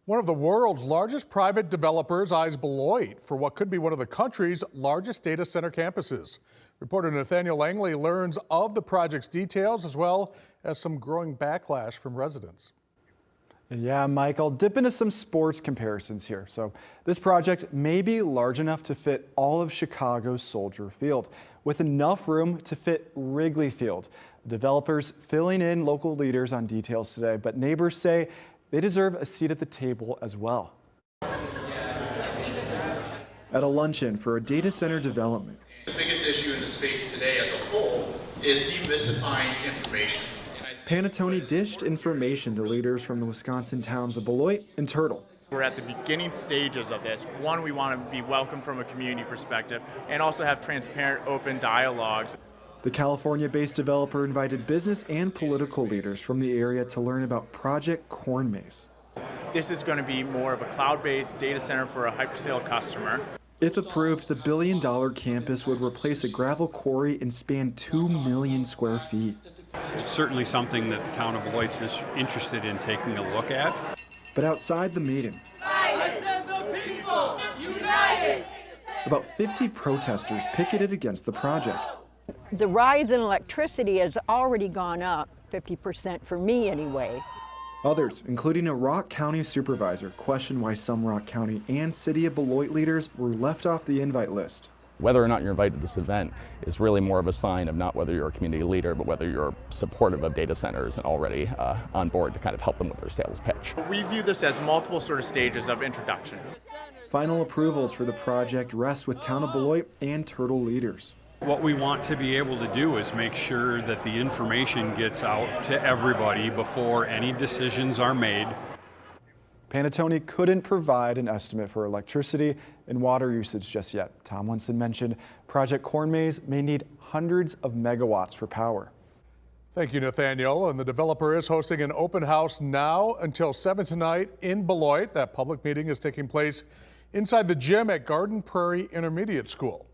One of the world's largest private developers eyes Beloit for what could be one of the country's largest data center campuses. Reporter Nathaniel Langley learns of the project's details as well as some growing backlash from residents. Yeah, Mike, I'll dip into some sports comparisons here. So this project may be large enough to fit all of Chicago's Soldier Field, with enough room to fit Wrigley Field. Developers filling in local leaders on details today, but neighbors say they deserve a seat at the table as well. At a luncheon for a data center development. The biggest issue in the space today as a whole is demystifying information. Panattoni dished information to leaders from the Wisconsin towns of Beloit and Turtle. We're at the beginning stages of this. One, we want to be welcome from a community perspective and also have transparent, open dialogues. The California-based developer invited business and political leaders from the area to learn about Project Corn Maze. This is going to be more of a cloud-based data center for a hyperscale customer. If approved, the billion-dollar campus would replace a gravel quarry and span 2 million square feet. It's certainly something that the town of Beloit is interested in taking a look at. But outside the meeting, I said the people united! About 50 protesters picketed against the project. The rise in electricity has already gone up 50% for me anyway. Others, including a Rock County supervisor, question why some Rock County and City of Beloit leaders were left off the invite list. Whether or not you're invited to this event is really more of a sign of not whether you're a community leader, but whether you're supportive of data centers and already on board to kind of help them with their sales pitch. We view this as multiple sort of stages of introduction. Final approvals for the project rest with Town of Beloit and Turtle leaders. What we want to be able to do is make sure that the information gets out to everybody before any decisions are made. Panattoni couldn't provide an estimate for electricity and water usage just yet. Tomlinson mentioned Project Corn Maze may need hundreds of megawatts for power. Thank you, Nathaniel. And the developer is hosting an open house now until 7 tonight in Beloit. That public meeting is taking place inside the gym at Garden Prairie Intermediate School.